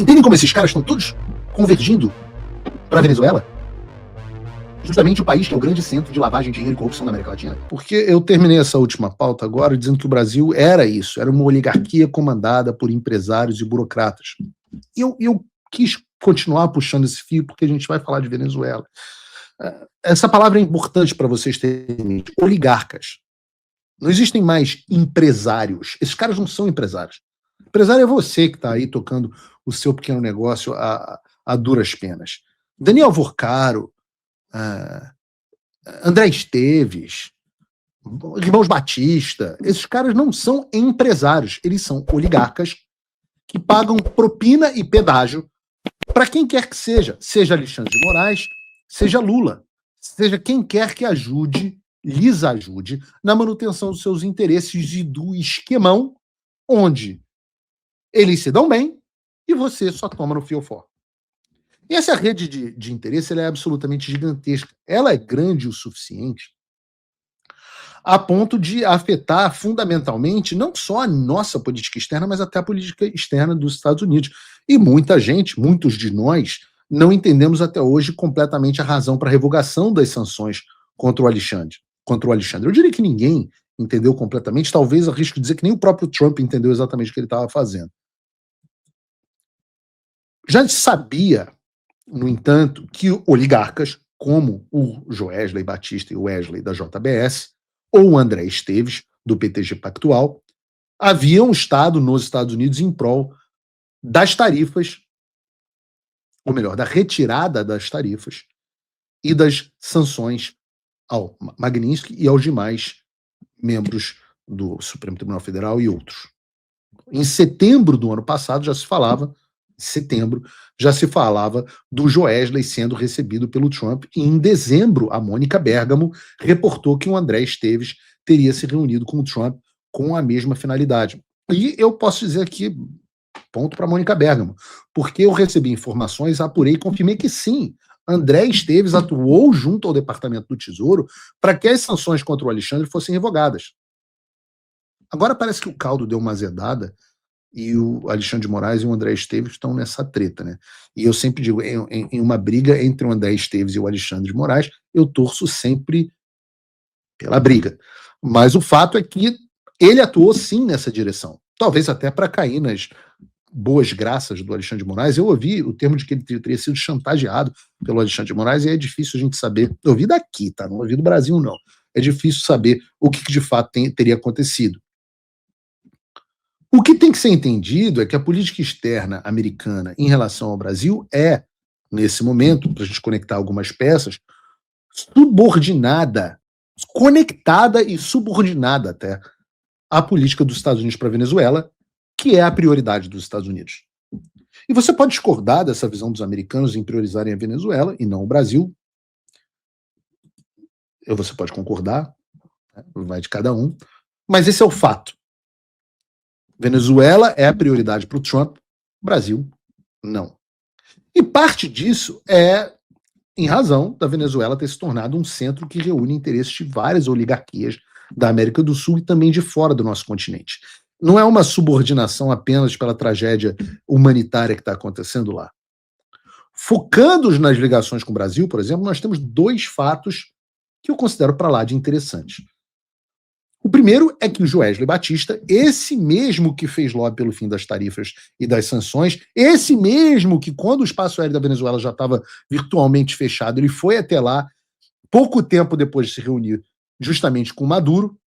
Entendem como esses caras estão todos convergindo para a Venezuela? Justamente o país que é o grande centro de lavagem de dinheiro e corrupção da América Latina. Porque eu terminei essa última pauta agora dizendo que o Brasil era isso, era uma oligarquia comandada por empresários e burocratas. E eu quis continuar puxando esse fio porque a gente vai falar de Venezuela. Essa palavra é importante para vocês terem em mente. Oligarcas. Não existem mais empresários. Esses caras não são empresários. Empresário é você que está aí tocando o seu pequeno negócio a duras penas. Daniel Vorcaro, André Esteves, Irmãos Batista, esses caras não são empresários, eles são oligarcas que pagam propina e pedágio para quem quer que seja Alexandre de Moraes, seja Lula, seja quem quer que lhes ajude na manutenção dos seus interesses e do esquemão onde eles se dão bem e você só toma no fiofó. E essa rede de interesse ela é absolutamente gigantesca. Ela é grande o suficiente a ponto de afetar fundamentalmente não só a nossa política externa, mas até a política externa dos Estados Unidos. E muita gente, muitos de nós, não entendemos até hoje completamente a razão para a revogação das sanções contra o Alexandre. Eu diria que ninguém entendeu completamente, talvez arrisco dizer que nem o próprio Trump entendeu exatamente o que ele estava fazendo. Já sabia, no entanto, que oligarcas, como o Joesley Batista e o Wesley da JBS, ou o André Esteves, do PTG Pactual, haviam estado nos Estados Unidos em prol das tarifas, ou melhor, da retirada das tarifas e das sanções ao Magnitsky e aos demais membros do Supremo Tribunal Federal e outros. Em setembro do ano passado já se falava do Joesley sendo recebido pelo Trump, e em dezembro a Mônica Bergamo reportou que o André Esteves teria se reunido com o Trump com a mesma finalidade. E eu posso dizer aqui, ponto para Mônica Bergamo, porque eu recebi informações, apurei e confirmei que sim, André Esteves atuou junto ao Departamento do Tesouro para que as sanções contra o Alexandre fossem revogadas. Agora parece que o caldo deu uma azedada e o Alexandre de Moraes e o André Esteves estão nessa treta, né? E eu sempre digo, em uma briga entre o André Esteves e o Alexandre de Moraes, eu torço sempre pela briga. Mas o fato é que ele atuou sim nessa direção. Talvez até para cair nas boas graças do Alexandre de Moraes. Eu ouvi o termo de que ele teria sido chantageado pelo Alexandre de Moraes e é difícil a gente saber. Eu ouvi daqui, tá? Não ouvi do Brasil, não. É difícil saber o que de fato teria acontecido. O que tem que ser entendido é que a política externa americana em relação ao Brasil é, nesse momento, para a gente conectar algumas peças, subordinada, conectada e subordinada até à política dos Estados Unidos para a Venezuela, que é a prioridade dos Estados Unidos. E você pode discordar dessa visão dos americanos em priorizarem a Venezuela e não o Brasil. Você pode concordar, vai de cada um, mas esse é o fato. Venezuela é a prioridade para o Trump, Brasil não. E parte disso é em razão da Venezuela ter se tornado um centro que reúne interesses de várias oligarquias da América do Sul e também de fora do nosso continente. Não é uma subordinação apenas pela tragédia humanitária que está acontecendo lá. Focando nas ligações com o Brasil, por exemplo, nós temos dois fatos que eu considero para lá de interessantes. O primeiro é que o Joesley Batista, esse mesmo que fez lobby pelo fim das tarifas e das sanções, esse mesmo que quando o espaço aéreo da Venezuela já estava virtualmente fechado, ele foi até lá pouco tempo depois de se reunir justamente com Maduro,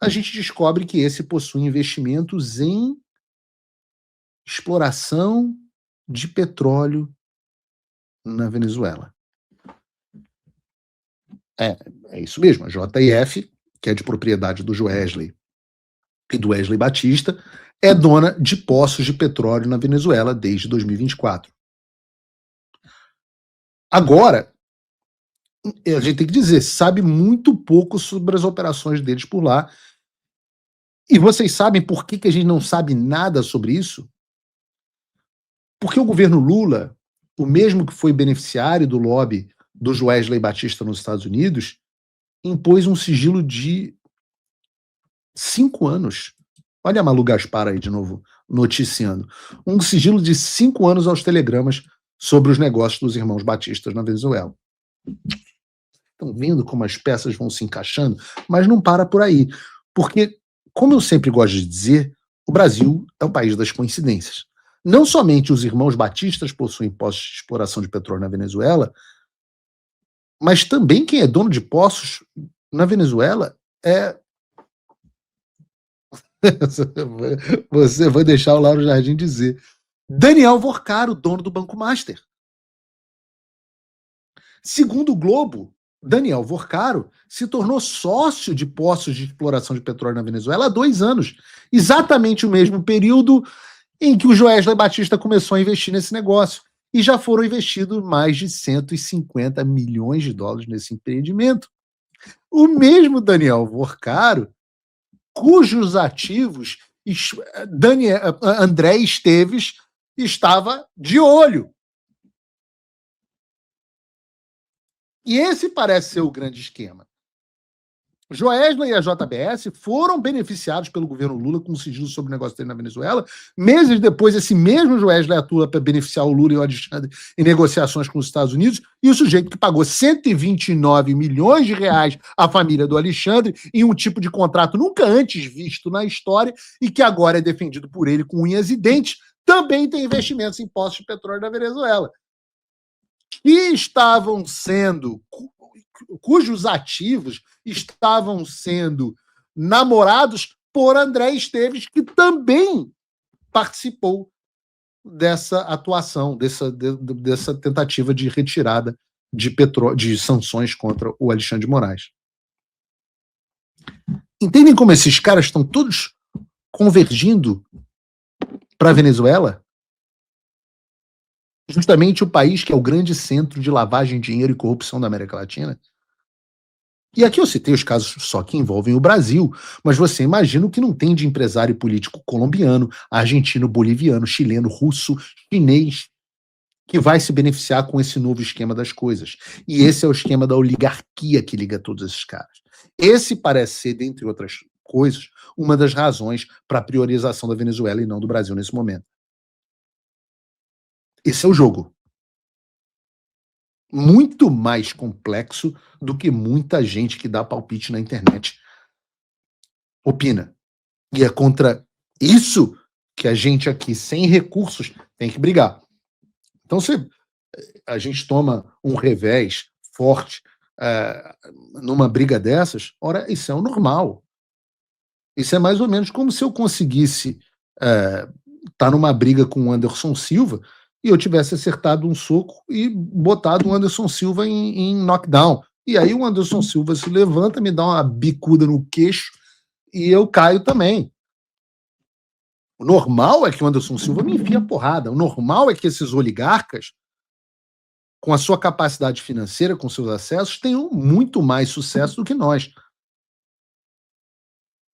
a gente descobre que esse possui investimentos em exploração de petróleo na Venezuela. É isso mesmo, a JF, que é de propriedade do Joesley e do Wesley Batista, é dona de poços de petróleo na Venezuela desde 2024. Agora, a gente tem que dizer, sabe muito pouco sobre as operações deles por lá. E vocês sabem por que a gente não sabe nada sobre isso? Porque o governo Lula, o mesmo que foi beneficiário do lobby do Wesley Batista nos Estados Unidos, impôs um sigilo de 5 anos Olha a Malu Gaspar aí de novo noticiando. Um sigilo de 5 anos aos telegramas sobre os negócios dos irmãos batistas na Venezuela. Estão vendo como as peças vão se encaixando? Mas não para por aí. Porque, como eu sempre gosto de dizer, o Brasil é o país das coincidências. Não somente os irmãos batistas possuem postos de exploração de petróleo na Venezuela, mas também quem é dono de poços na Venezuela é. Você vai deixar o Lauro Jardim dizer. Daniel Vorcaro, dono do Banco Master. Segundo o Globo, Daniel Vorcaro se tornou sócio de poços de exploração de petróleo na Venezuela há 2 anos. Exatamente o mesmo período em que o Joesley Batista começou a investir nesse negócio. E já foram investidos mais de 150 milhões de dólares nesse empreendimento. O mesmo Daniel Vorcaro, cujos ativos André Esteves estava de olho. E esse parece ser o grande esquema. Joesley e a JBS foram beneficiados pelo governo Lula com o sigilo sobre o negócio dele na Venezuela. Meses depois, esse mesmo Joesley atua para beneficiar o Lula e o Alexandre em negociações com os Estados Unidos, e o sujeito que pagou 129 milhões de reais à família do Alexandre em um tipo de contrato nunca antes visto na história e que agora é defendido por ele com unhas e dentes, também tem investimentos em postos de petróleo na Venezuela. Que estavam sendo, cujos ativos estavam sendo namorados por André Esteves, que também participou dessa atuação, dessa tentativa de retirada de sanções contra o Alexandre de Moraes. Entendem como esses caras estão todos convergindo para a Venezuela? Justamente o país que é o grande centro de lavagem de dinheiro e corrupção da América Latina. E aqui eu citei os casos só que envolvem o Brasil, mas você imagina o que não tem de empresário político colombiano, argentino, boliviano, chileno, russo, chinês, que vai se beneficiar com esse novo esquema das coisas. E esse é o esquema da oligarquia que liga todos esses caras. Esse parece ser, dentre outras coisas, uma das razões para a priorização da Venezuela e não do Brasil nesse momento. Esse é o jogo. Muito mais complexo do que muita gente que dá palpite na internet opina. E é contra isso que a gente aqui, sem recursos, tem que brigar. Então, se a gente toma um revés forte numa briga dessas, ora, isso é o normal. Isso é mais ou menos como se eu conseguisse estar numa briga com o Anderson Silva e eu tivesse acertado um soco e botado o Anderson Silva em knockdown. E aí o Anderson Silva se levanta, me dá uma bicuda no queixo e eu caio também. O normal é que o Anderson Silva me enfie a porrada. O normal é que esses oligarcas, com a sua capacidade financeira, com seus acessos, tenham muito mais sucesso do que nós.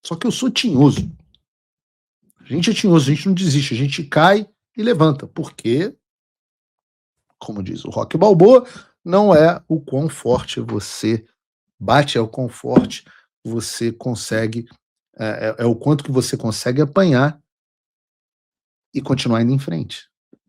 Só que eu sou tinhoso. A gente é tinhoso, a gente não desiste, a gente cai e levanta. Porque, como diz o Rock Balboa, não é o quão forte você bate, é o quão forte você consegue, é o quanto que você consegue apanhar e continuar indo em frente.